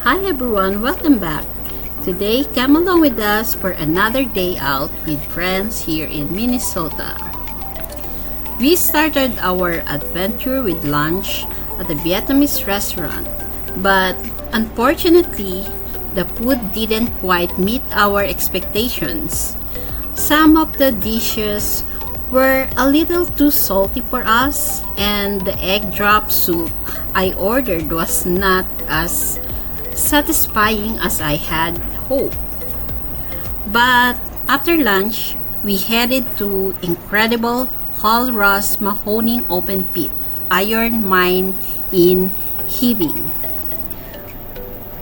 Hi everyone, welcome back. Today, come along with us for another day out with friends here in Minnesota. We started our adventure with lunch at a Vietnamese restaurant, but unfortunately, the food didn't quite meet our expectations. Some of the dishes were a little too salty for us, and the egg drop soup I ordered was not as satisfying as I had hoped. But after lunch, we headed to incredible Hall Ross Mahoning open pit iron mine in Hibbing,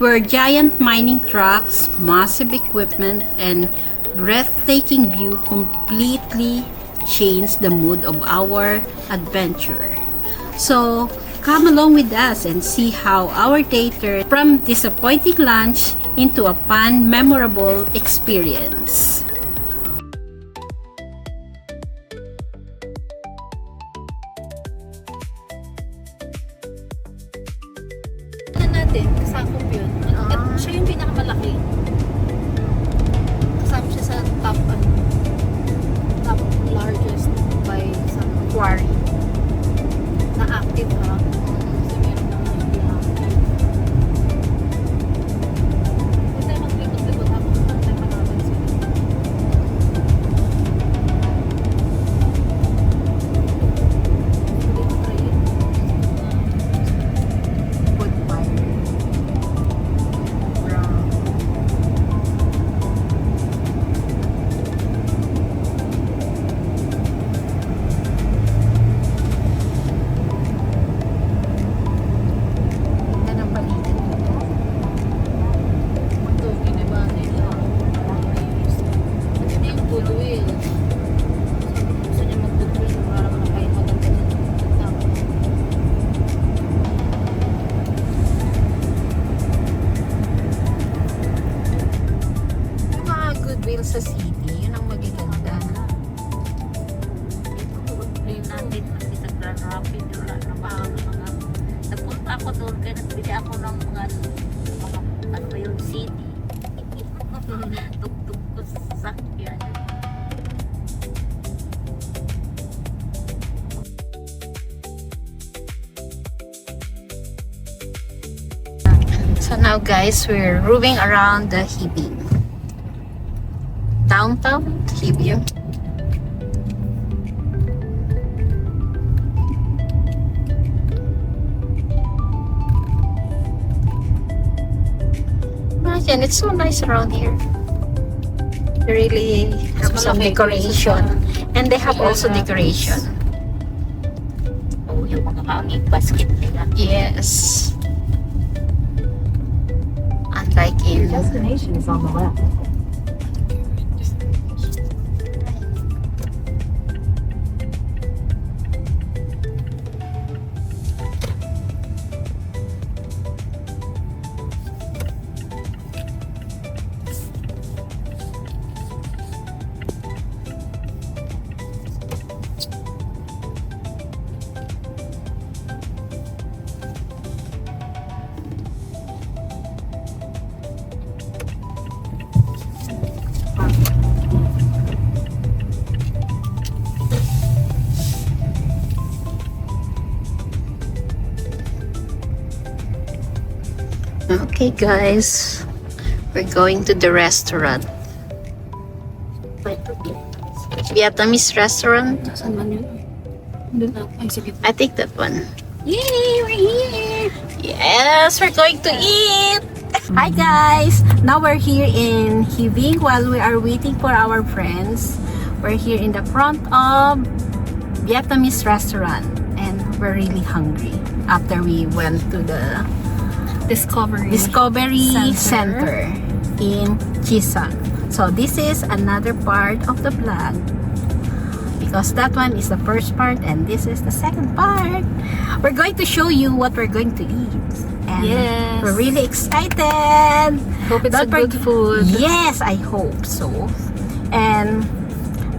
where giant mining trucks, massive equipment, and breathtaking view completely changed the mood of our adventure. So, come along with us and see how our day turned from disappointing lunch into a fun, memorable experience. Natin, kasakop yun. At siya yung pinakamalaki. Kasama siya sa top largest by some quarry. Na active ha. So meron na hindi active. Huwag tayo maglibot-libot habang tayo panaban sila. Hindi ko try it. Wood fire. Brown. Ganda ng paligid nito. Mundo, giniba nila. Maganda yung goodwill. Gusto niya mag-goodwill para kahit maganda ng tao. Yung mga goodwill sa city, yun ang magiganda. Ayun natin, sa Grand Rapids, wala na mga nagpunta ako doon, kaya nagbili ako ng mga ano ba yung CD. Tugtog ko sa sasakyan. So now guys, we're roving around the Hibbing. Downtown Hibbing. Imagine, it's so nice around here. They really have Mas some malaki decoration. And they have also Yeah. decoration. O yung mga hanging basket nila. Yes. Unlike in Destination is on the left. Okay guys, we're going to the restaurant. Vietnamese restaurant. Saan man yun? Doon na. Ay, sige. I think that one. Yay! We're here! Yes, we're going to eat! Hi guys! Now we're here in Hibbing while we are waiting for our friends. We're here in the front of Vietnamese restaurant and we're really hungry after we went to the Discovery Discovery Center. Center in Chisan. So this is another part of the vlog because that one is the first part and this is the second part. We're going to show you what we're going to eat. And Yes. we're really excited. Hope it's Don't a good food. Yes, I hope so. And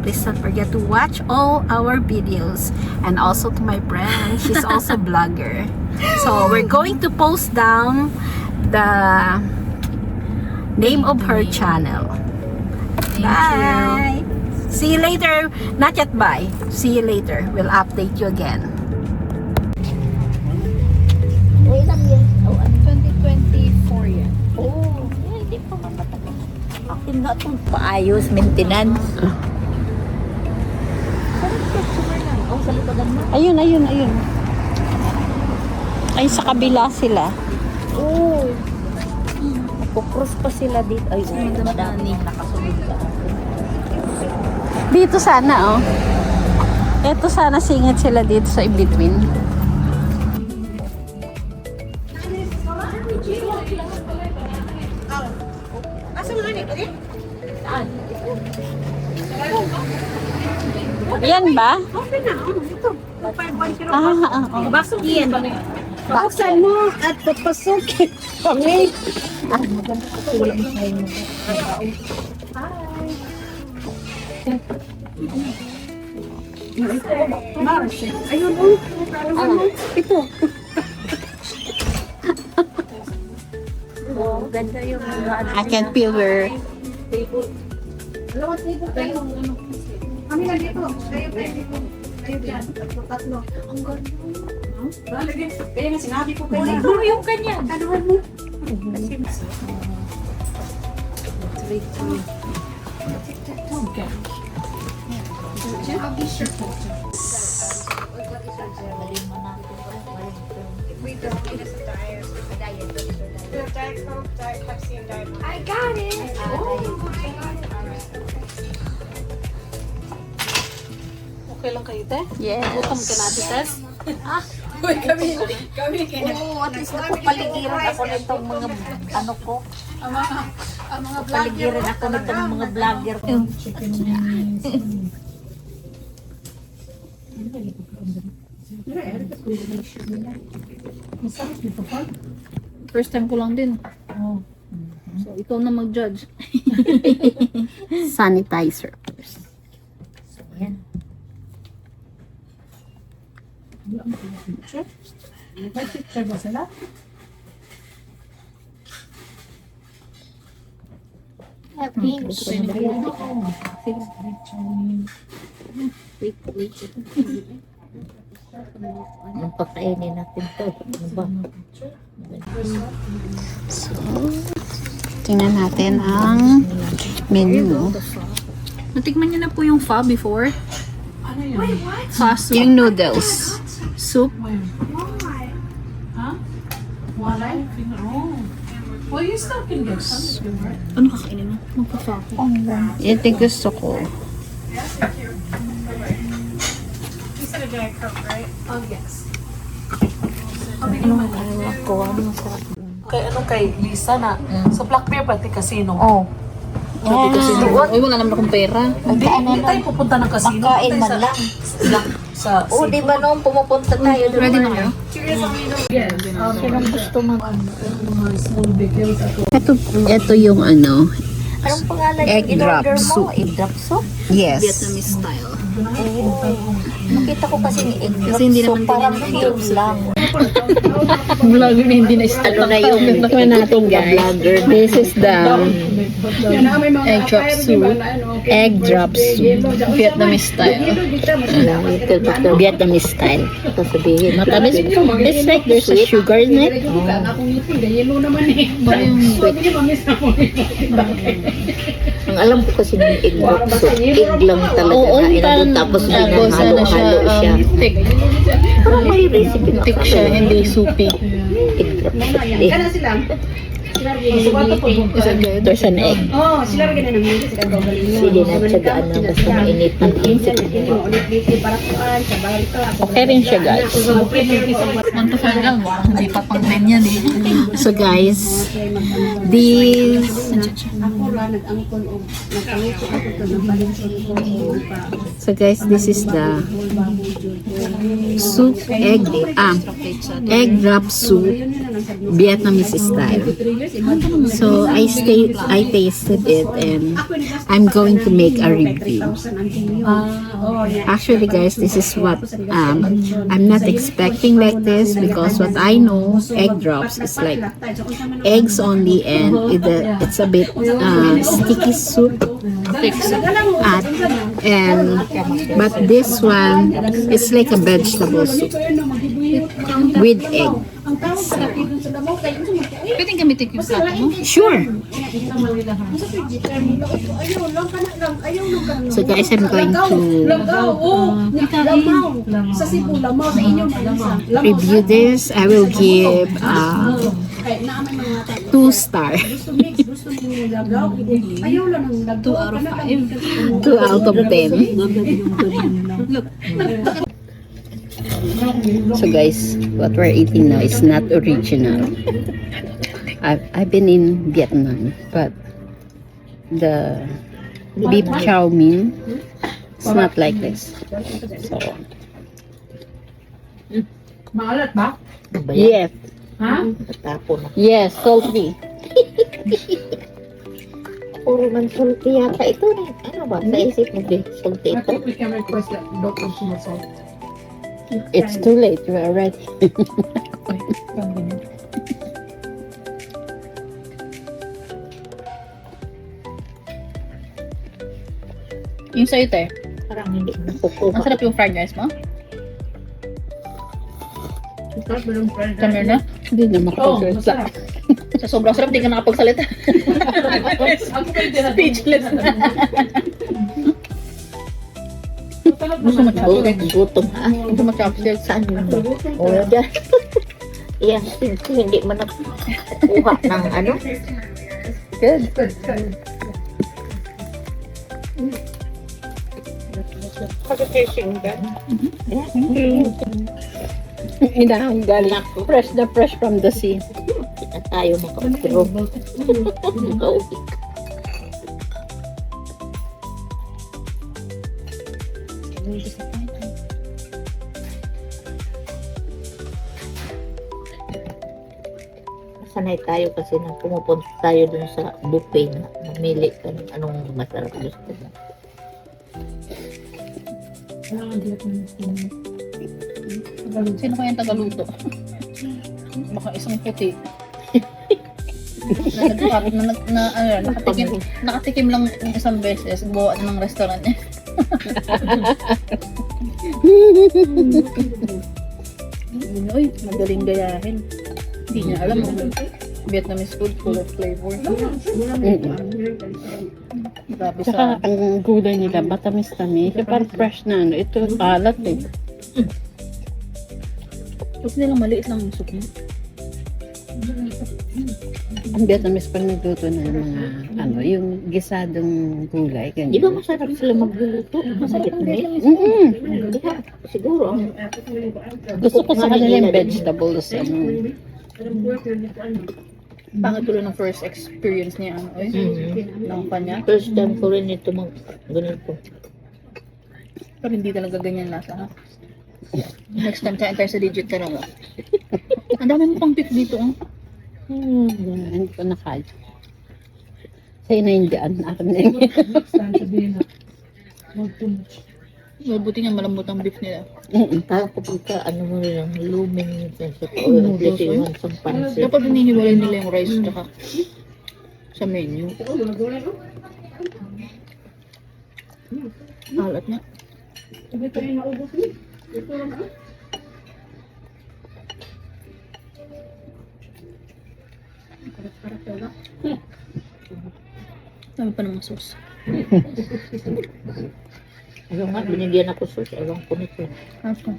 please don't forget to watch all our videos and also to my friend. She's also a blogger. So we're going to post down the name of her channel. Bye. See you later. Not yet bye. See you later. We'll update you again. Uy, lang yan. Oh, ano? 2024 yan. Oh, hindi pa matagal. Akin na itong paayos, maintenance. Sarap customer lang. Oh, sa likodan mo. Ayun. Ay, sa kabila sila. Oh. Nagpo-cross pa sila dito. Ay, madami nakasunod ka. Dito sana, oh. Ito sana singit sila dito sa in-between. Yan ba? Basok yan. Buksan mo at papasukin kami. Ayun o. Ito. Oh, ganda yung mga ano. I can feel her. Kami na dito. Ayun dito. Ayun yan. Tatlo. Ang ganda. Kaya nga sinabi ko kayo. Siguro yung kanya. Kanuhan mo. I got it. Okay lang kayo, te? Yes. Gutom ka natin, Tess? Oo, at least napapaligiran ako nitong mga ano ko. Ang mga Paligiran ako nitong mga vlogger ko. First time ko lang din. So, ikaw na mag-judge. Sanitizer first. Yan. Happy. Anong pakainin natin to? Ano ba? So, tingnan natin ang menu. Natikman niyo na po yung pho before? Ano yun? Pho soup. Yung noodles. Soup. Ha? Wala? Oh. Well, you still can get some if you want. Ano kakainin mo? Magpa-pho ako. Ito gusto ko. Anong ayaw ko? Anong masarap? Kay Lisa na. Sa Black Bear pati casino. Oh. Pati casino. Uy, wala naman akong pera. Hindi tayo pupunta ng casino. Makain Tayo man lang. Sa Oh, di ba noong pumupunta tayo doon? Ready na kayo? Sinong gusto mo? Ito yung ano. Anong pangalan Egg yung in-order drop mo? soup. Egg drop soup? Yes. Vietnamese style. Nakita ko kasi yung egg drop Kasi hindi soup. naman Parang din yung yun lang. Vlogger na hindi na Ano na yung ito natin guys. This is the egg drop soup. egg drop soup. Vietnamese style. Vietnamese style. Sasabihin. Matamis. It's like there's a sugar in it. Ang alam ko kasi ng egg drop soup. Egg lang talaga Oo, na inabot. parang Tapos gosa na siya. binahalo-halo siya. Thick. Parang may recipe na Thick siya, hindi soupy. egg drop soup. There's an egg. Sige na, tsagaan na. Basta mainit ng insip. Okay rin siya guys. Manto lang, hindi pa pang 10 yan eh. So guys, this this is the soup egg drop soup Vietnamese style. So I tasted it and I'm going to make a review. Actually, guys, this is what I'm not expecting like this because what I know, egg drops is like eggs only, and it's a bit sticky soup. But this one is like a vegetable soup with egg. Pwedeng gamitin yung plato mo? Sure. So guys, I'm going to Sa Cebu, lamaw. Sa inyo, lamaw. review this. I will give 2 star. Ayaw lang ng lagaw. 2 out of 5. 2 out of 10. So guys, what we're eating now is not original. I've been in Vietnam, but the beef chow mein is not like this. So Maalat ba? yes, Ha? Tapon na. yes, salty. Puro man sulti yata ito. Ano ba? Sa isip mo din, sulti I ito. think we can request that Dr. Sumasol. It's too late. We're ready. Yung sa'yo, te. Parang hindi nakukuha. Ang sarap yung fried rice mo. Come na. Hindi na Oh, makapagsalita. masarap. Sa sobrang sarap, di ka nakapagsalita. Speechless na. Gusto mo chopstick? Gutom ha. Gusto mo chopstick? Saan yun? Wala dyan. Yan, hindi man nakukuha ng ano. Good. Pag-tasting ka. Inahanggal. Fresh na fresh from the sea. Hindi na tayo makapiro. Nakauwi. Sanay tayo kasi nang pumupunta tayo dun sa buffet na mamili ka ng anong masarap gusto mo. Sino kaya yung tagaluto? Baka isang puti. Nakatikim lang ng isang beses, buwan ng restaurant niya. Uy, magaling gayahin. Hindi niya alam. Vietnamese food full of flavor. Grabe Saka sa... ang gulay nila, matamis-tamis. Yung parang fresh na ano. Ito, alat eh. Huwag nilang maliit lang yung soup niya. Ang Vietnamese pag nagluto ng mga, ano, yung gisadong gulay. Di ba Ganyan. masarap sila magluluto? Masarap na yun. Mm-mm. Siguro ang Gusto ko sa kanila yung vegetables. Ano. Pangit tuloy ng first experience niya. Ano, ng kanya. first time ko rin ito mag ganito. Pero hindi talaga ganyan lasa, ha? Next time, kain tayo sa legit talaga. Ang dami mo pang beef dito, oh. Hindi ko na kaya. Sa inaindian na ako na yun. Mabuti nga malambot ang beef nila. Parang kapag ka, ano mo rin ang luming sa oil, yung sa pansit. Dapat hinihiwalay nila yung rice tsaka sa menu. Alat na. Dami pa namang sauce. Ano nga, binigyan ako sauce, alam ko nito. Ako.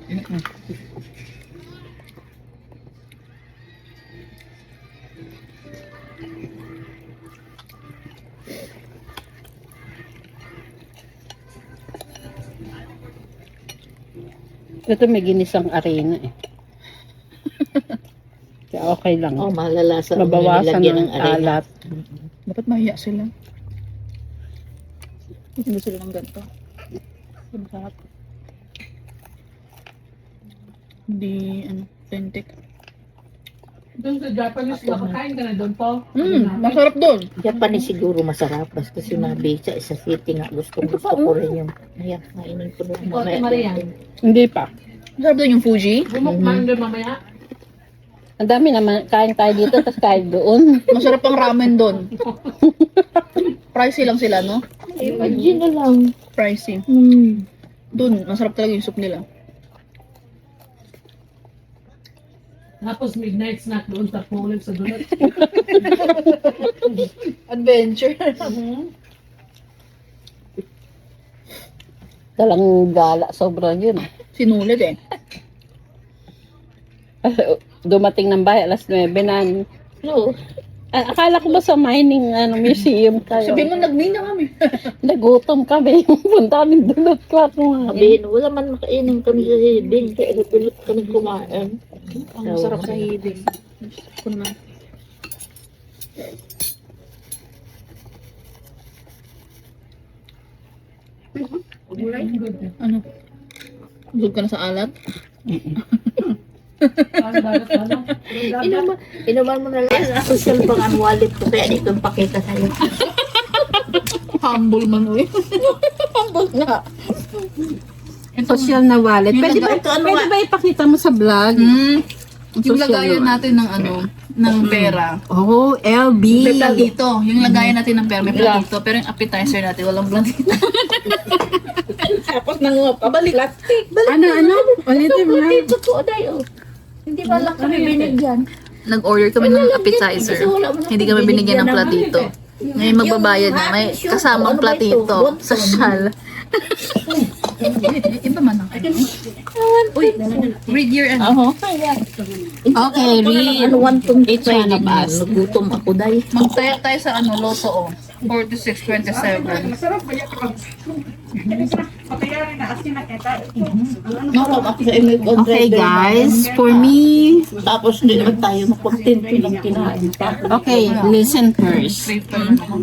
Ito may ginisang arena eh. Kaya okay lang. Oh, malalasa. Mabawasan nilagyan ng alat. Dapat mahiya sila. Hindi sila ng ganito. Masarap. Hindi, ano, authentic. Doon sa Japanese, makakain ka na doon po. Masarap doon. Japanese siguro masarap. Basta sinabi sa isa city nga gusto ko rin yung ayan, kainin ko doon. Ate Maria. Hindi pa. Masarap doon yung Fuji. Bumukman doon mamaya. Ang dami naman, kain tayo dito, tapos kain doon. Masarap ang ramen doon. Pricey lang sila, no? Imagine na lang. Pricey. Doon, masarap talaga yung soup nila. Tapos midnight snack doon sa pool sa dulat. Adventure. Talang gala, sobrang yun. Sinulit eh. Dumating ng bahay, alas 9 na. No. Akala ko ba sa mining museum tayo? Sabi mo, nagmina kami. Nagutom kami. Punta kami dulot ko at mga. Sabihin, wala man makainin kami sa hibing. Kaya dulot kami kumain. Ang masarap sa hibing. Gusto ko naman. Ano? Busog ka na sa alat? Inuman mo na lang. Social bang ang wallet ko. Kaya dito pakita sa'yo. Humble man, uy. Humble nga. Social na wallet. Yung Pwede ano ba ipakita mo sa vlog? Yung Social lagayan wallet. natin ng ano, ng pera. Oh, LB. May platito. Yung lagayan natin ng pera, may platito. Pero yung appetizer natin, walang platito. Tapos pabalik. Plastic. Ano? Ulitin mo. Totoo tayo. Hindi ba lang kami binigyan? Nag-order kami ng appetizer. Hindi kami binigyan ng platito. Ngayon magbabayad na. May kasamang platito. Sa shal. Iba man ang ano. Uy, read your ano. Okay, read. Ano, 1.25 Each one of us. Nagutom ako dahil. Magtaya tayo sa ano, loto o. 46.27. Nakap ako sa email ko. Okay, guys. For me, Tapos hindi naman tayo mag-content ng kinain pa. okay, listen first.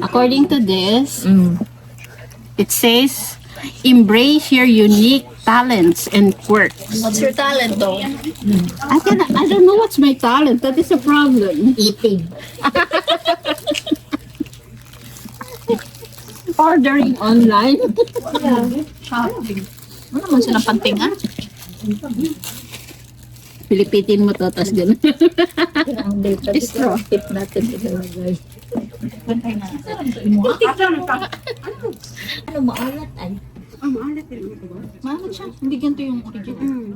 According to this, it says, embrace your unique talents and quirks. What's your talent though? I don't know what's my talent. That is a problem. Eating. Ordering online. Shopping. Ano naman silang pantingan? Pilipitin mo to, tapos gano'n. Ang data. Straw. Tip natin ilalagay. Ano maalat ay? Mahal siya. Hindi ganito yung original.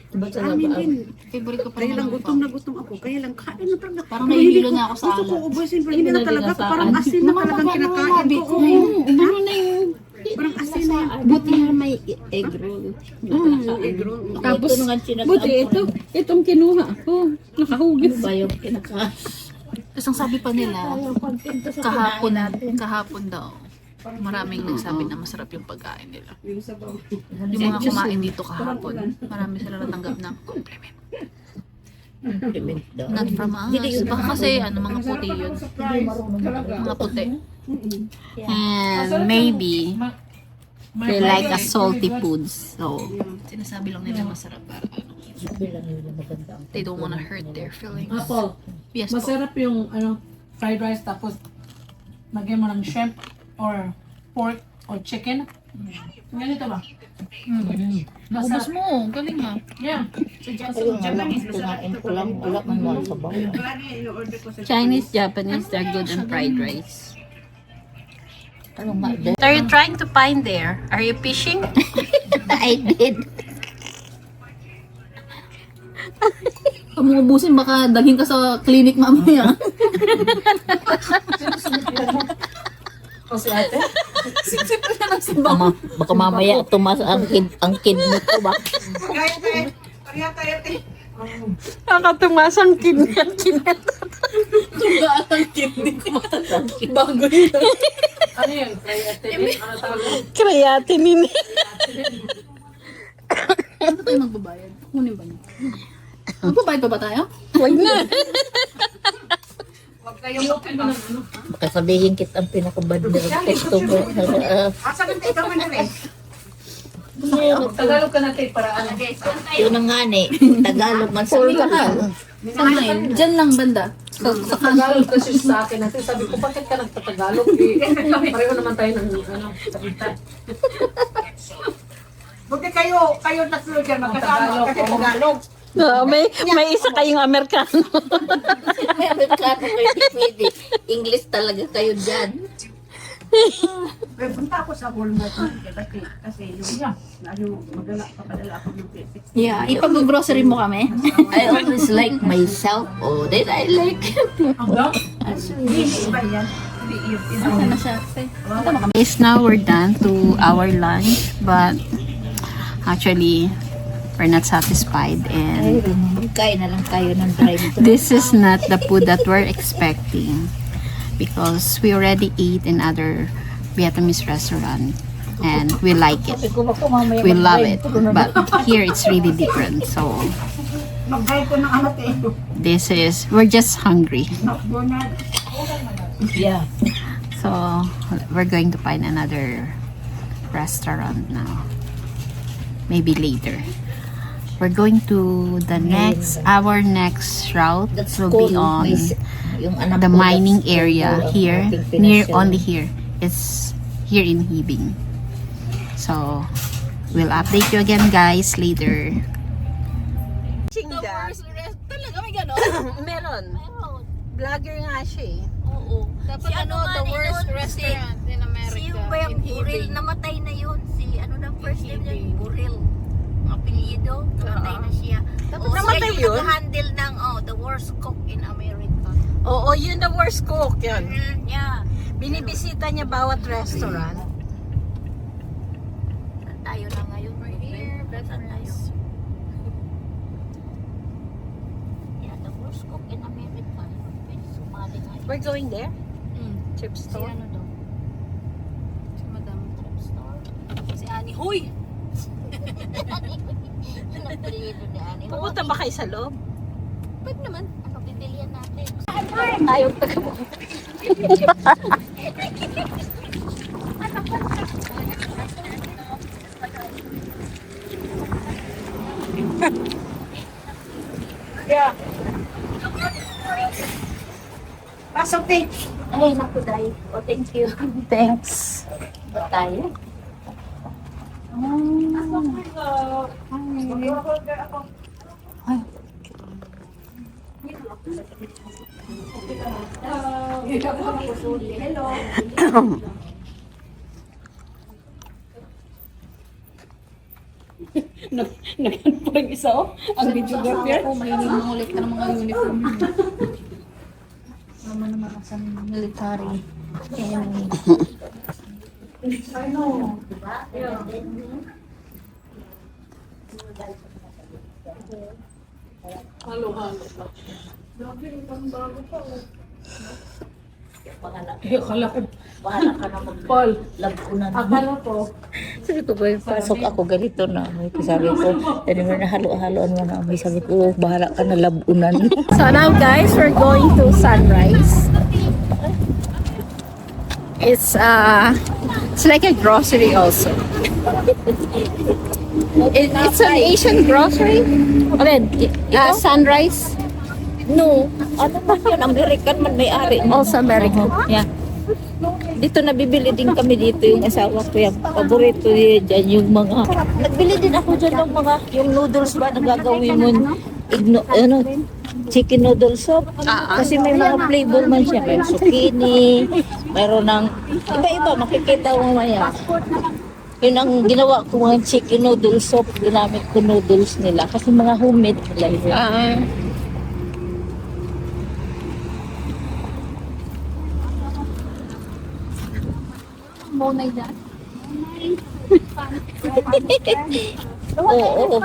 Diba sa labaan? Favorite ko pa Kaya lang naman gutom na gutom ako. Kaya lang kain na talaga. Parang nahihilo na ako sa Gusto ko alat. ubusin pero hindi na talaga. Parang asin na talagang kinakain ko. Ano na yung... Parang asin na yun. Buti na may egg roll. Egg roll. Tapos, Ito nung sinasabi buti ko. itong kinuha ko. Nakahugis. Ano ba yung kinakain? Tapos ang sabi pa nila, kahapon daw, maraming nagsabi na masarap yung pagkain nila. Yung mga kumain dito kahapon, marami sila natanggap ng compliment. Compliment daw. Not from us. Baka kasi ano, mga puti yun. Mga puti. And maybe they like a salty foods. So, Sinasabi lang nila masarap para ano. Sabi lang nila maganda ang They don't wanna hurt their feelings. Apple. Yes po. Masarap yung fried rice tapos lagyan mo ng shrimp or pork or chicken. Ganito ba? Naubos mo. Galing ha. Yeah. Kaya nga lang, kinain ko lang, wala man mga sabaw. Chinese, Japanese, they're good in fried rice. Ano nga, What are you trying to find there? Are you fishing? I did. Pag mo ubusin, baka daging ka sa clinic mamaya. Kasi ate? Sip ko siya ng sabaw. Baka mamaya tumas ang kidney ko ba? Kaya tayo. Nakatumasang kinyan. Tugaan ang kidney ko. Bago yun. Ano yun? Ano tawag? Creatinine. Ano tayo magbabayad? Kunin ba niyo? Magbabayad pa ba tayo? Huwag na. Huwag kayong ano. Baka sabihin kitang pinakabad na testo ko. Asa ka tayo man rin? Tagalog ka natin para ano. Yun ang nga ni. Tagalog man sa Saan? Diyan lang banda. Sa Tagalog kasi sa akin natin. Sabi ko, bakit ka nagtatagalog? Pareho naman tayo ng ano, salita. Buti kayo tatlo dyan magkasama kasi Tagalog. May isa kayong Amerikano. May Amerikano kayo, di pwede. English talaga kayo dyan. Pero punta ako sa Walmart kasi yung papadala ako ng plastic. Yeah, ipag-grocery mo kami. I always like myself. Oh, then I like Hindi ba yan? Saan na siya? Is now we're done to our lunch, but actually we're not satisfied, and Kain na lang kayo ng drive. this is not the food that we're expecting because we already ate in other Vietnamese restaurant and we like it. We love it, but here it's really different. So Mag-drive ko ng amat eh. we're just hungry. McDonald's. Yeah. So we're going to find another restaurant now. Maybe later. We're going to our next route will be on the mining area here, only here. It's here in Hibing. So we'll update you again, guys, later. Talaga may gano'n? Meron. Vlogger nga siya eh. Oo. Dapat Si ano, nga the ni worst nun, restaurant in America. Si yung ba yung in Buril, Hibing. namatay na yun. Si ano na first name niya, Buril. Ang apelyido, namatay na siya. Dapat Oo, namatay siya yun? yung nag-handle ng the worst cook in America. Oo, yun the worst cook yun. Yeah. Binibisita niya bawat restaurant. Saan tayo na ngayon? We're here, best Saan tayo? friends. Yeah, the worst cook in America. Pwede sumali nga. We're going there? Chip Si store? ano daw? Si Madam. Store. Si Annie. Huy! Ano apelyido ni Ani? Pupunta ba kayo sa loob? Pwede naman. Ano bibilihan natin? Ayaw taga mo. Pasok din. Ay, naku, Day. Oh, thank you. Thanks. Ba tayo? Nagpag isa oh. Ang videographer. Ako, mahilig mangulit ka ng mga uniform. Naman naman ako sa military. Halo-halo pa. Akala ko, Bahala ka na Paul, maglabunan. akala ko, Sabi ko ba, pasok ako ganito na. Sabi ko, ano mo na halo-haloan mo na. Sabi ko, bahala ka na labunan. So now, guys, we're going to Sunrise. It's like a grocery also. It's an Asian grocery. Sunrise, No, ano man yun, American man may-ari. also American. Yeah. Dito nabibili din kami dito yung asawa ko yung paborito niya dyan yung mga nagbili din ako dyan ng mga yung noodles ba na gagawin mo chicken noodle soup kasi may mga flavor man siya, may zucchini, mayroon ng iba-iba, makikita mo maya. Yun ang ginawa ko, mga chicken noodle soup, ginamit ko noodles nila kasi mga homemade nila yun. Monay dyan. Oo.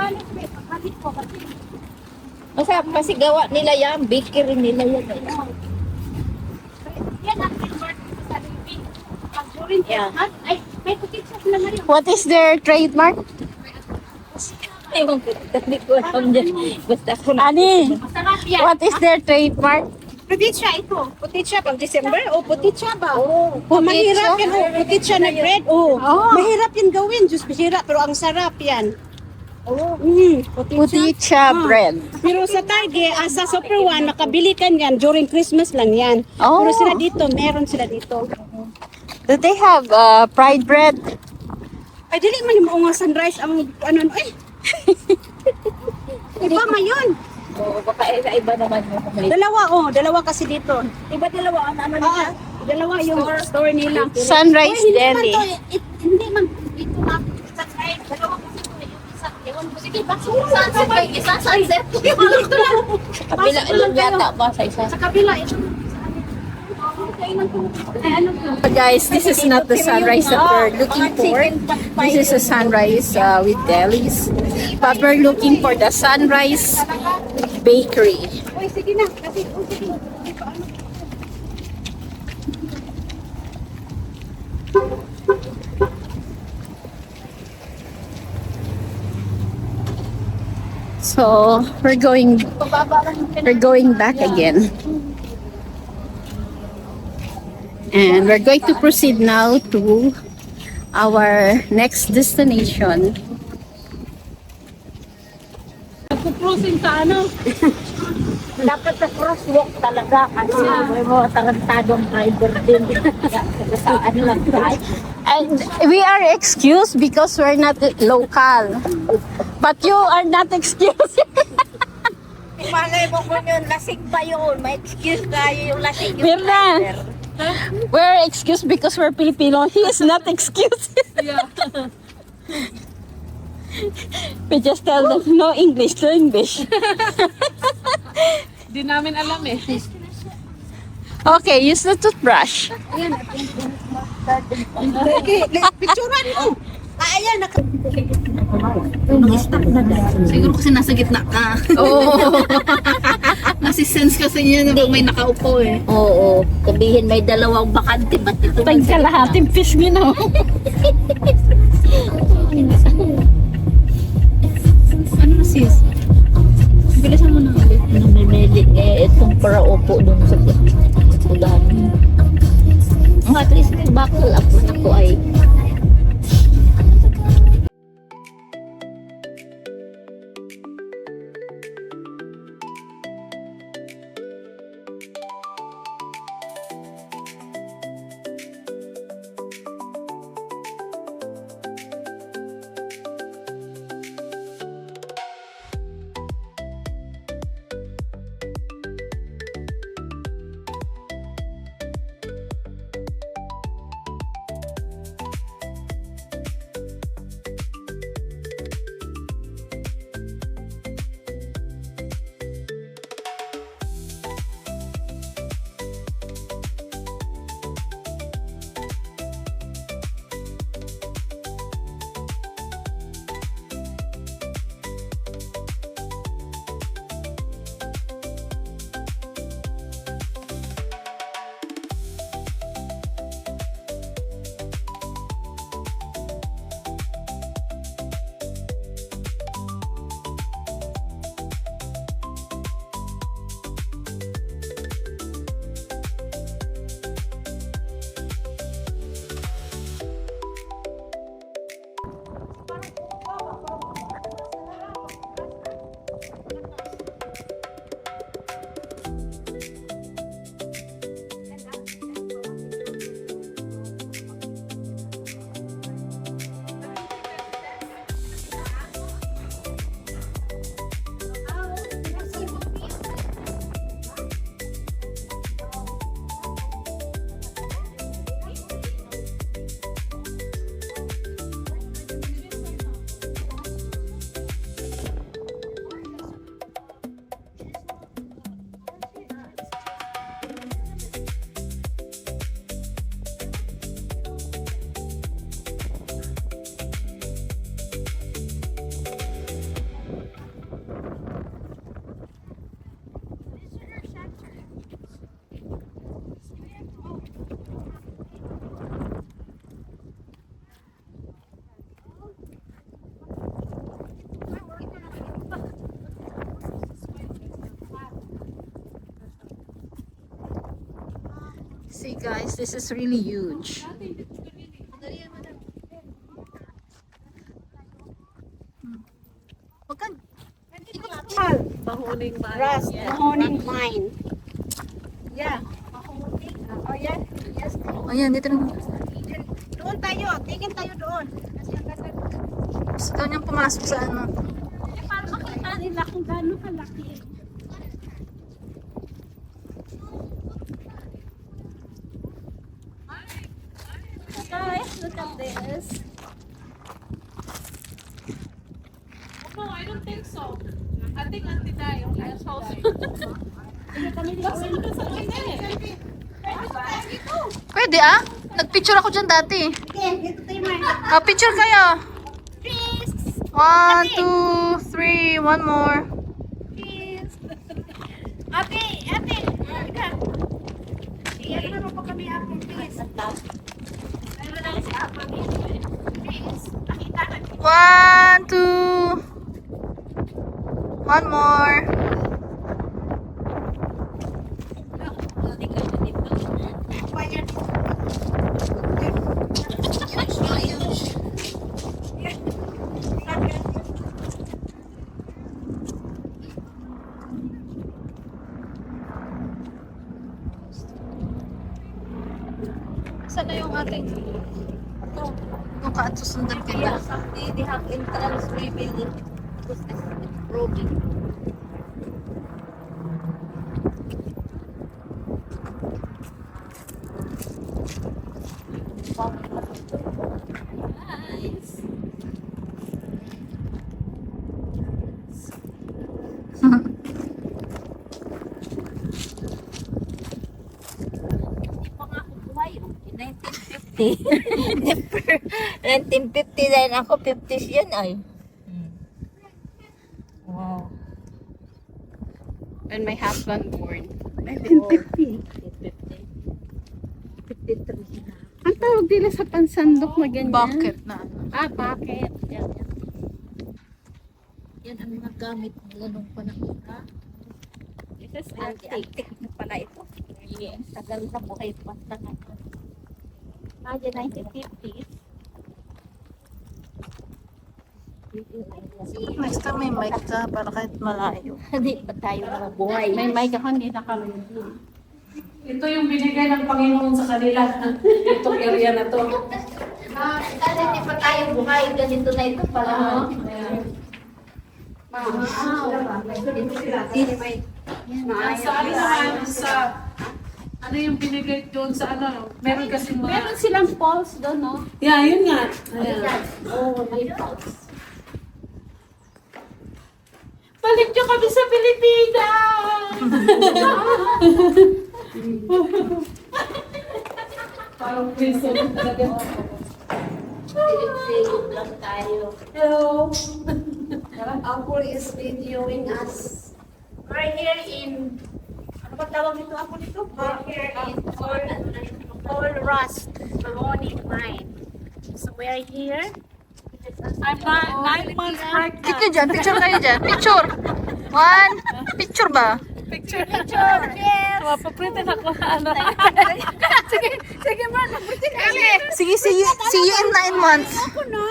Masarap kasi gawa nila yan, bakery nila yan. Yeah. What is their trademark? Ewan ko, hindi ko alam dyan. Basta ako na. Ani, what is their trademark? Probinsya ito. Probinsya pag December. O, probinsya ba? Oh, Mahirap yan. O, probinsya na bread. O, mahirap yan gawin. Diyos mahirap. Pero ang sarap yan. Oh, Puticha bread. Pero sa Target, sa Super One, makabili ka yan during Christmas lang yan. Oh. Pero sila dito, meron sila dito. Do they have fried bread? Ay, dili man yung mga sunrise ang ano, ay. Iba ngayon. oh, baka iba naman yung Dalawa kasi dito. Iba dalawa ang ano nila. Dalawa yung store nila. Sunrise Oy, hindi man Deli. to, hindi man ito na sunrise. Dalawa kasi to, yung isa. Ewan ko, sige, sunset ba? Isa sunset. Ito lang. Kabila lang yata ba sa isa? Sa kabila, ito. Guys, this is not the sunrise that we're looking for. This is a sunrise with delis. But we're looking for the sunrise bakery. Uy, sige na. Kasi, sige. So we're going back again. And we're going to proceed now to our next destination. Crossing sa ano? Dapat sa crosswalk talaga kasi may mga tarantadong driver din. Sa ano lang drive. And we are excused because we're not local. But you are not excused. Malay mo kung yun, lasing pa yun. May excuse tayo yung lasing yung Mirna. driver. We're excused because we're Filipino. He is not excused. We just tell them no English, no English. Di namin alam eh. Okay, use the toothbrush. Okay, picturean mo. Ayan, Siguro kasi nasa gitna ka. Oo. Nasi-sense kasi niya na may nakaupo eh. Oo, sabihin may dalawang bakante, ba't ito? Tayong kalahating fish ginaw. Ano na sis? Bilisan mo na ulit. Namimili eh, itong para upo dun sa ulan. At least bakal ako ay See guys, this is really huge. Wag kang Rust, mahoning mine. Yeah. Oh, yeah. Yes. ayan, dito na. Doon tayo. Tingin tayo doon. Kasi ang ganda. Gusto daw niyang pumasok sa ano. Para makita nila kung gaano kalaki. Guys, look at this. No, I don't think so. I think Auntie Day. That's how. Pwede ah. Nagpicture ako dyan dati. Okay, dito tayo, Mar. Picture kayo. Cheese! 1, 2, 3. One more. Cheese! Ate! Ate! Halika. Iyan naman po kami apple, please. Meron na si apple dito. Please, nakita ka. 1, 2. One more. Saan na yung ating? Yung kaat susundan kita. Di hak entrance rebuild. Ruby. Buhay, oh. 1950 din ako, 50s yan ay. Wow. When my husband born. 1950. 53 na. Ang tawag nila sa pansandok na ganyan? Bucket na. Ah, bakit? Yan, yan. Yan ang mga gamit nila nung panahon ha. This is Antique na pala ito. Yes. Tagal na buhay pa na. Imagine 1950s. Next time may mic ka para kahit malayo. Hindi pa tayo mabuhay. May mic ako, hindi na kami. Ito yung binigay ng Panginoon sa kanila. Itong area na to. Kasi hindi pa tayo buhay. Ganito na ito pala. Sa ano naman, sa ano yung binigay doon sa ano, meron kasi mga... Meron silang poles doon, no? Yeah, yun nga. Ayan. Oh, may poles. Balik nyo kami sa Pilipinas! Parang prison talaga. Silip lang tayo. Hello! Apple is videoing us. We're here in... Ano ba tawag nito? Apple nito? We're here in Paul Rust, Mahoney Mine. So we're here. I'm 9 months pregnant. Picture dyan. Picture kayo dyan. Picture. One. Picture ba? Picture. Yes! Mapapritin ako. Ano? Sige, Mark, mag-pretend ka. Sige, see you in 9 months. Ako na.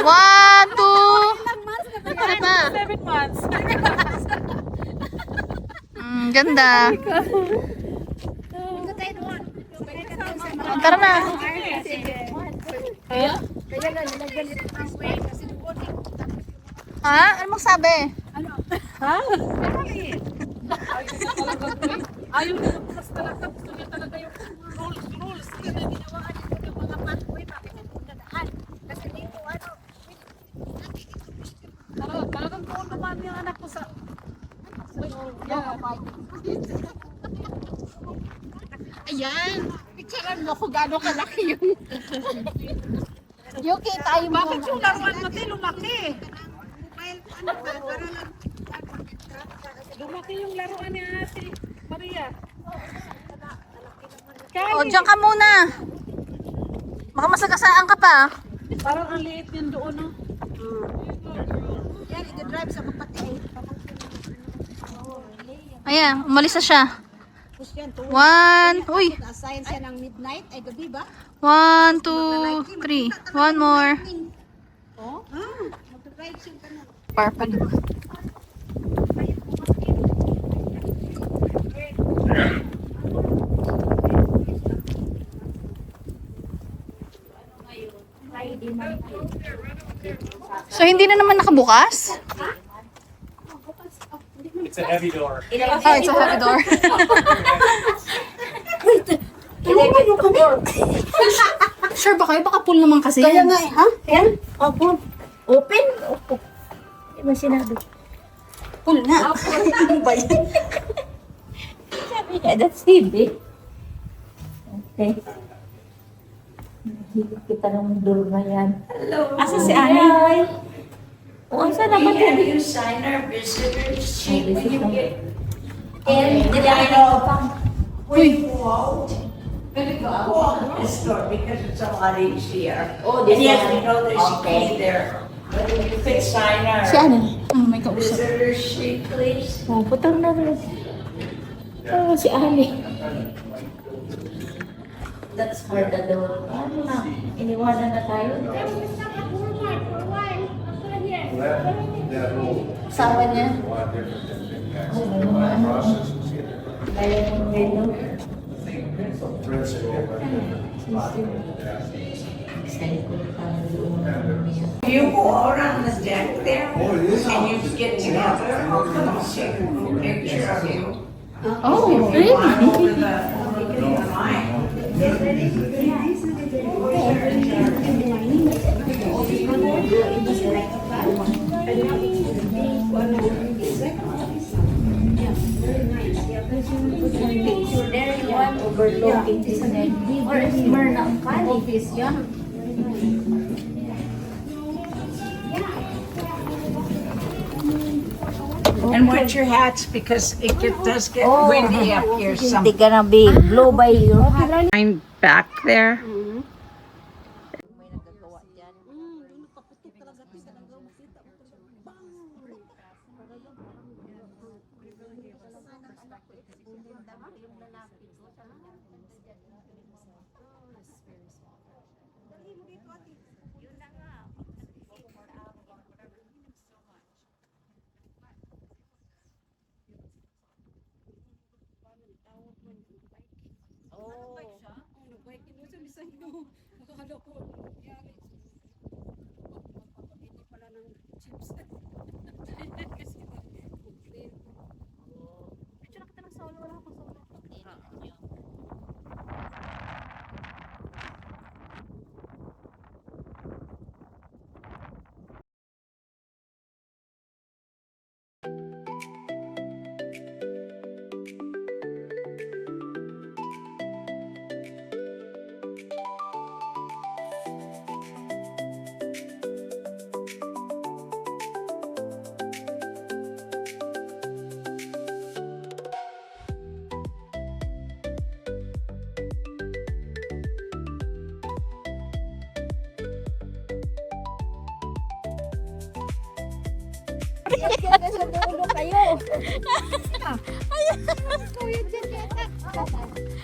1, 2. Ano pa? 7 months. Ganda. Dito tayo doon. Tara na. Kaya nga, nilagyan nito ng way kasi doon eh. Ha? Ano magsabi? Ayaw nila bukas talaga. Gusto niya talaga yung rules. Kaya ginawaan nito yung mga pathway, bakit ito dadaan? Kasi dito, ano, Talagang doon naman yung anak ko sa... ayan. Picturean mo kung gaano kalaki yung... Yuki, tayo mo. Bakit yung laruan natin lumaki? Lumaki yung laruan ni Ate Maria. O, dyan ka muna. Baka masagasaan ka pa. Parang ang liit yun doon, no? Yan, i-drive sa kapatid. Ayan, umalis na siya. yan. 1, uy, Na-assign siya ng midnight, ay gabi ba? 1, 2, 3. One more. Oh? Mag-drive siya ka na. Purple. So, hindi na naman nakabukas? It's a heavy door. Oh, it's a heavy door. Sure ba kayo? Baka full naman kasi Kaya yan. nga ha? Yan? Opo. Open? Opo. Di ba sinabi? Full na. Ano ba yan? Sabi niya, that's heavy. Okay. Nahigit kita ng door na yan. Hello. Asa si Ani? O, asa naman yan? You sign our visitors sheet when you get And in. I know when you go out, walk this door because it's a lot easier. Oh, And this yes, one. we know there's a Okay. key there. But if you could sign Si our Ani. May kausap. visitor sheet, please. Oh, putang na rin. Oh, si Ani. That's for the door. Ano na? Iniwanan na tayo. Sama niya. Oh, may mga ano. Kaya ng window. You go out on the deck there and you get together, I'll come and take a picture of you. Oh, You want over the line. There you one overlooking this net. Or Smyrna ang office, yeah. And watch your hats because does get windy up here some. Hindi ka na be blow by your hat. Back there.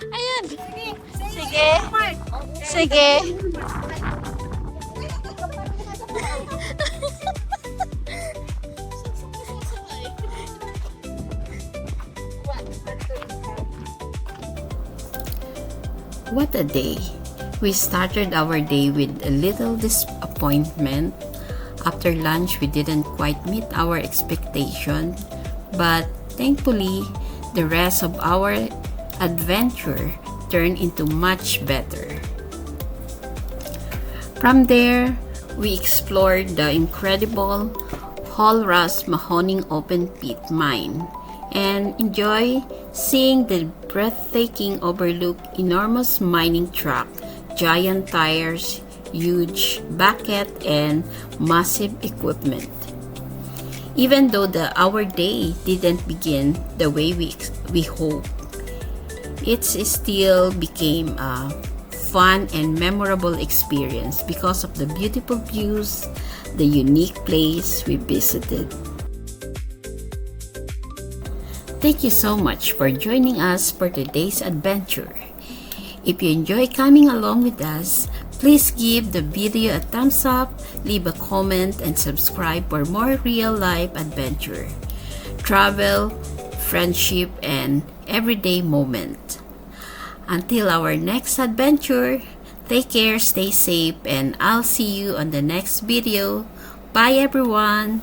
Ayan. Sige. Sige. What a day! We started our day with a little disappointment. After lunch, we didn't quite meet our expectation, but thankfully, the rest of our adventure turned into much better. From there, we explored the incredible Hallrus Mahoning open pit mine and enjoy seeing the breathtaking overlook enormous mining truck, giant tires, huge bucket, and massive equipment. Even though our day didn't begin the way we hoped, it still became a fun and memorable experience because of the beautiful views, the unique place we visited. Thank you so much for joining us for today's adventure. If you enjoy coming along with us, please give the video a thumbs up, leave a comment, and subscribe for more real-life adventure, travel, friendship, and everyday moment. Until our next adventure, take care, stay safe, and I'll see you on the next video. Bye everyone!